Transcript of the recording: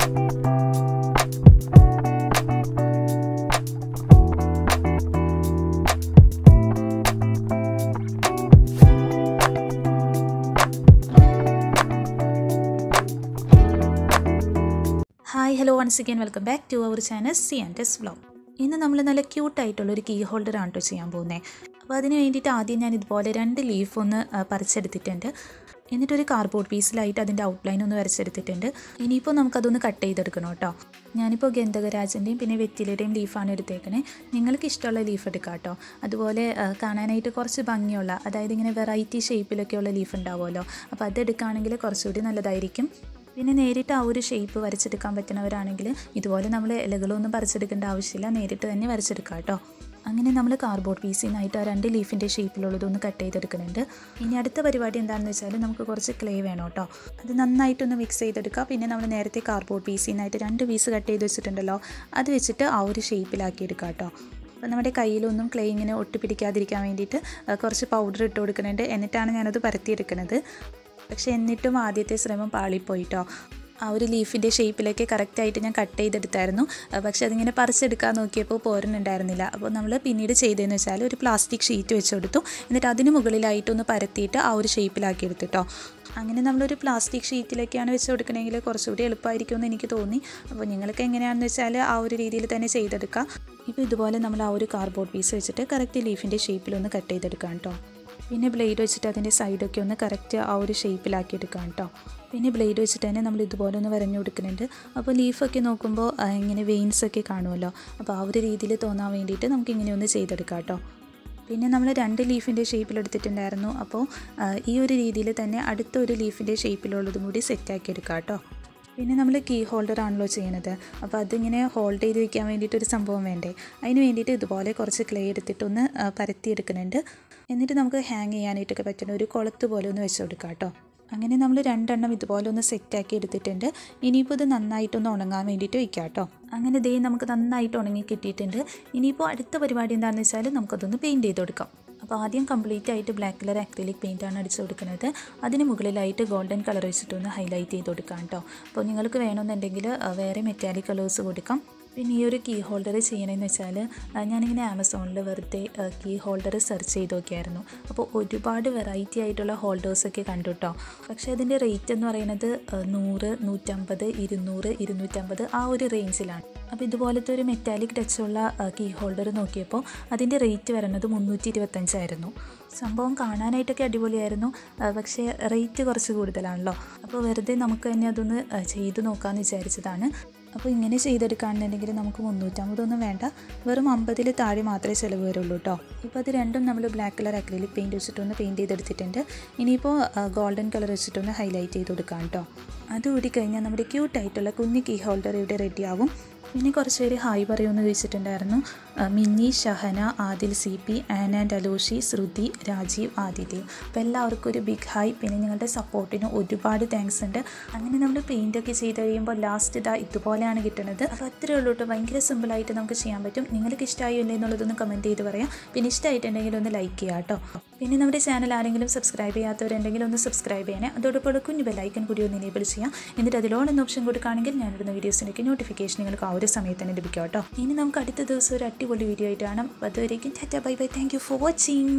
Hi, hello once again, welcome back to our channel c&svlog. ഇന്ന് നമ്മൾ നല്ല ക്യൂട്ടായിട്ടുള്ളൊരു key holder ആണ് കേട്ടോ ചെയ്യാൻ പോകുന്നത്. അപ്പോൾ അതിന് വേണ്ടിയിട്ട് ആദ്യം ഞാൻ ഇതുപോലെ 2 ലീഫ് ഒന്ന് പറിച്ചെടുത്തിട്ടുണ്ട്. എന്നിട്ടൊരു കാർഡ്ബോർഡ് പീസിലായിട്ട് അതിൻ്റെ ഔട്ട്ലൈൻ ഒന്ന് വരച്ചെടുത്തിട്ടുണ്ട്. ഇനിയിപ്പോൾ നമുക്കതൊന്ന് കട്ട് ചെയ്തെടുക്കണം കേട്ടോ. ഞാനിപ്പോൾ ഗന്ധകരാജൻ്റെയും പിന്നെ വെറ്റിലയുടെയും ലീഫാണ് എടുത്തേക്കണേ. നിങ്ങൾക്ക് ഇഷ്ടമുള്ള ലീഫ് എടുക്കാം കേട്ടോ. അതുപോലെ കാണാനായിട്ട് കുറച്ച് ഭംഗിയുള്ള, അതായത് ഇങ്ങനെ വെറൈറ്റി ഷേപ്പിലൊക്കെയുള്ള ലീഫ് ഉണ്ടാവുമല്ലോ, അപ്പോൾ അതെടുക്കുകയാണെങ്കിൽ കുറച്ചുകൂടി നല്ലതായിരിക്കും. പിന്നെ നേരിട്ട് ആ ഒരു ഷേപ്പ് വരച്ചെടുക്കാൻ പറ്റുന്നവരാണെങ്കിൽ ഇതുപോലെ നമ്മൾ ഇലകളൊന്നും പറിച്ചെടുക്കേണ്ട ആവശ്യമില്ല, നേരിട്ട് തന്നെ വരച്ചെടുക്കാം കേട്ടോ. അങ്ങനെ നമ്മൾ കാർഡ്ബോർഡ് പീസിനായിട്ട് ആ 2 ലീഫിൻ്റെ ഷേപ്പിലുള്ളതൊന്ന് കട്ട് ചെയ്തെടുക്കുന്നുണ്ട്. ഇനി അടുത്ത പരിപാടി എന്താണെന്ന് വെച്ചാൽ നമുക്ക് കുറച്ച് ക്ലേ വേണം കേട്ടോ. അത് നന്നായിട്ടൊന്ന് മിക്സ് ചെയ്തെടുക്കുക. പിന്നെ നമ്മൾ നേരത്തെ കാർഡ്ബോർഡ് പീസിനായിട്ട് 2 പീസ് കട്ട് ചെയ്ത് വെച്ചിട്ടുണ്ടല്ലോ, അത് വെച്ചിട്ട് ആ ഒരു ഷേപ്പിലാക്കി എടുക്കുക കേട്ടോ. അപ്പോൾ നമ്മുടെ കയ്യിലൊന്നും ക്ലേ ഇങ്ങനെ ഒട്ടിപ്പിടിക്കാതിരിക്കാൻ വേണ്ടിയിട്ട് കുറച്ച് പൗഡർ ഇട്ട് കൊടുക്കുന്നുണ്ട്. എന്നിട്ടാണ് ഞാനത് പരത്തിയെടുക്കുന്നത്. പക്ഷേ എന്നിട്ടും ആദ്യത്തെ ശ്രമം പാളിപ്പോയിട്ടോ. ആ ഒരു ലീഫിൻ്റെ ഷേപ്പിലേക്ക് കറക്റ്റായിട്ട് ഞാൻ കട്ട് ചെയ്തെടുത്തായിരുന്നു. പക്ഷേ അതിങ്ങനെ പറിച്ചെടുക്കാൻ നോക്കിയപ്പോൾ പോരുന്നുണ്ടായിരുന്നില്ല. അപ്പോൾ നമ്മൾ പിന്നീട് ചെയ്തതെന്ന് വെച്ചാൽ ഒരു പ്ലാസ്റ്റിക് ഷീറ്റ് വെച്ച് കൊടുത്തു. എന്നിട്ട് അതിന് മുകളിലായിട്ടൊന്ന് പരത്തിയിട്ട് ആ ഒരു ഷേപ്പിലാക്കി എടുത്തിട്ടോ. അങ്ങനെ നമ്മളൊരു പ്ലാസ്റ്റിക് ഷീറ്റിലൊക്കെയാണ് വെച്ച് കൊടുക്കണമെങ്കിൽ കുറച്ചുകൂടി എളുപ്പമായിരിക്കുമെന്ന് എനിക്ക് തോന്നി. അപ്പോൾ നിങ്ങൾക്ക് എങ്ങനെയാണെന്ന് വെച്ചാൽ ആ ഒരു രീതിയിൽ തന്നെ ചെയ്തെടുക്കാം. ഇപ്പോൾ ഇതുപോലെ നമ്മൾ ആ ഒരു കാർഡ്ബോർഡ് പീസ് വെച്ചിട്ട് കറക്റ്റ് ലീഫിൻ്റെ ഷേപ്പിലൊന്ന് കട്ട് ചെയ്തെടുക്കാം കേട്ടോ. പിന്നെ ബ്ലേഡ് വെച്ചിട്ട് അതിൻ്റെ സൈഡൊക്കെ ഒന്ന് കറക്റ്റ് ആ ഒരു ഷേപ്പിലാക്കി എടുക്കാം കേട്ടോ. പിന്നെ ബ്ലേഡ് വെച്ചിട്ട് തന്നെ നമ്മൾ ഇതുപോലെ ഒന്ന് വരഞ്ഞു കൊടുക്കുന്നുണ്ട്. അപ്പോൾ ലീഫൊക്കെ നോക്കുമ്പോൾ ഇങ്ങനെ വെയിൻസൊക്കെ കാണുമല്ലോ, അപ്പോൾ ആ ഒരു രീതിയിൽ തോന്നാൻ വേണ്ടിയിട്ട് നമുക്ക് ഇങ്ങനെ ഒന്ന് ചെയ്തെടുക്കാം കേട്ടോ. പിന്നെ നമ്മൾ 2 ലീഫിൻ്റെ ഷേപ്പിലെടുത്തിട്ടുണ്ടായിരുന്നു. അപ്പോൾ ഈ ഒരു രീതിയിൽ തന്നെ അടുത്തൊരു ലീഫിൻ്റെ ഷേപ്പിലുള്ളതും കൂടി സെറ്റാക്കി എടുക്കാം കേട്ടോ. പിന്നെ നമ്മൾ കീ ഹോൾഡർ ആണല്ലോ ചെയ്യുന്നത്, അപ്പോൾ അതിങ്ങനെ ഹോൾഡ് ചെയ്ത് വയ്ക്കാൻ വേണ്ടിയിട്ടൊരു സംഭവം വേണ്ടേ. അതിന് വേണ്ടിയിട്ട് ഇതുപോലെ കുറച്ച് ക്ലേ എടുത്തിട്ടൊന്ന് പരത്തിയെടുക്കുന്നുണ്ട്. എന്നിട്ട് നമുക്ക് ഹാങ് ചെയ്യാനായിട്ടൊക്കെ പറ്റുന്ന ഒരു കുളത്ത് പോലെ ഒന്ന് വെച്ച് കൊടുക്കാം കേട്ടോ. അങ്ങനെ നമ്മൾ 2 എണ്ണം ഇതുപോലെ ഒന്ന് സെറ്റാക്കി എടുത്തിട്ടുണ്ട്. ഇനിയിപ്പോൾ ഇത് നന്നായിട്ടൊന്ന് ഉണങ്ങാൻ വേണ്ടിയിട്ട് വയ്ക്കാം കേട്ടോ. അങ്ങനെ ദേ നമുക്ക് നന്നായിട്ട് ഉണങ്ങി കിട്ടിയിട്ടുണ്ട്. ഇനിയിപ്പോൾ അടുത്ത പരിപാടി എന്താണെന്ന് വെച്ചാൽ നമുക്കതൊന്ന് പെയിൻറ്റ് ചെയ്ത് കൊടുക്കാം. അപ്പോൾ ആദ്യം കംപ്ലീറ്റ് ആയിട്ട് ബ്ലാക്ക് കളർ അക്രിലിക് പെയിൻറ്റാണ് അടിച്ച് കൊടുക്കുന്നത്. അതിന് മുകളിലായിട്ട് ഗോൾഡൻ കളർ വെച്ചിട്ടൊന്ന് ഹൈലൈറ്റ് ചെയ്ത് കൊടുക്കാം കേട്ടോ. അപ്പോൾ നിങ്ങൾക്ക് വേണമെന്നുണ്ടെങ്കിൽ വേറെ മെറ്റാലിക് കളേഴ്സ് കൊടുക്കാം. പിന്നെ ഈ ഒരു കീ ഹോൾഡർ ചെയ്യണമെന്ന് വെച്ചാൽ ഞാനിങ്ങനെ ആമസോണിൽ വെറുതെ കീ ഹോൾഡർ സെർച്ച് ചെയ്ത് നോക്കിയായിരുന്നു. അപ്പോൾ ഒരുപാട് വെറൈറ്റി ആയിട്ടുള്ള ഹോൾഡേഴ്സൊക്കെ കണ്ടു കേട്ടോ. പക്ഷേ അതിൻ്റെ റേറ്റ് എന്ന് പറയുന്നത് 100, 150, 200, 250 ആ ഒരു റേഞ്ചിലാണ്. അപ്പോൾ ഇതുപോലത്തെ ഒരു മെറ്റാലിക് ടച്ചുള്ള കീ ഹോൾഡർ നോക്കിയപ്പോൾ അതിൻ്റെ റേറ്റ് വരുന്നത് 325 ആയിരുന്നു. സംഭവം കാണാനായിട്ടൊക്കെ അടിപൊളിയായിരുന്നു, പക്ഷേ റേറ്റ് കുറച്ച് കൂടുതലാണല്ലോ. അപ്പോൾ വെറുതെ നമുക്ക് തന്നെ അതൊന്ന് ചെയ്ത് നോക്കാമെന്ന് വിചാരിച്ചതാണ്. അപ്പോൾ ഇങ്ങനെ ചെയ്തെടുക്കുകയാണെന്നുണ്ടെങ്കിൽ നമുക്ക് 350 വേണ്ട, വെറും 50 താഴെ മാത്രമേ ചിലവ് വരുള്ളൂ കേട്ടോ. ഇപ്പോൾ അത് രണ്ടും നമ്മൾ ബ്ലാക്ക് കളർ അക്രിലിക് പെയിൻറ്റ് വെച്ചിട്ടൊന്ന് പെയിൻറ്റ് ചെയ്തെടുത്തിട്ടുണ്ട്. ഇനിയിപ്പോൾ ഗോൾഡൻ കളർ വെച്ചിട്ടൊന്ന് ഹൈലൈറ്റ് ചെയ്ത് കൊടുക്കാം കേട്ടോ. അതുകൂടി കഴിഞ്ഞാൽ നമ്മുടെ ക്യൂട്ടായിട്ടുള്ള കുഞ്ഞ് കീ ഹോൾഡർ ഇവിടെ റെഡിയാവും. പിന്നെ കുറച്ച് പേര് ഹായ് പറയുമെന്ന് ചോദിച്ചിട്ടുണ്ടായിരുന്നു. Minni, Shahana, Adil, CP, Ann and Aloshy, Shruti, Rajeev, Adidev. അപ്പോൾ എല്ലാവർക്കും ഒരു ബിഗ് ഹായ്. പിന്നെ നിങ്ങളുടെ സപ്പോർട്ടിന് ഒരുപാട് താങ്ക്സ് ഉണ്ട്. അങ്ങനെ നമ്മൾ പെയിൻറ്റൊക്കെ ചെയ്ത് കഴിയുമ്പോൾ ലാസ്റ്റ് ഇതുപോലെയാണ് കിട്ടുന്നത്. അപ്പോൾ അത്രയേ ഉള്ളൂ കേട്ടോ. ഭയങ്കര സിമ്പിളായിട്ട് നമുക്ക് ചെയ്യാൻ പറ്റും. നിങ്ങൾക്ക് ഇഷ്ടമായോ ഇല്ലേ എന്നുള്ളതൊന്ന് കമൻറ്റ് ചെയ്ത് പറയാം. പിന്നെ ഇഷ്ടമായിട്ടുണ്ടെങ്കിൽ ഒന്ന് ലൈക്ക് ചെയ്യാം കേട്ടോ. പിന്നെ നമ്മുടെ ചാനൽ ആരെങ്കിലും സബ്സ്ക്രൈബ് ചെയ്യാത്തവരുണ്ടെങ്കിൽ ഒന്ന് സബ്സ്ക്രൈബ് ചെയ്യണേ. അതോടൊപ്പം കുഞ്ഞു ബെല്ലൈക്കൺ കൂടി ഒന്ന് എനേബിൾ ചെയ്യാം. എന്നിട്ട് അതിലോണെന്ന് ഓപ്ഷൻ കൊടുക്കുകയാണെങ്കിൽ ഞാനിടുന്ന വീഡിയോസിൻ്റെയൊക്കെ നോട്ടിഫിക്കേഷൻ നിങ്ങൾക്ക് ആ ഒരു സമയത്ത് തന്നെ ലഭിക്കും കേട്ടോ. ഇനി നമുക്ക് അടുത്ത ദിവസം ഒരു അടിപൊളി വീഡിയോ ആയിട്ട് കാണാം. അതുവരേക്കും Tata, bye bye, thank you for watching.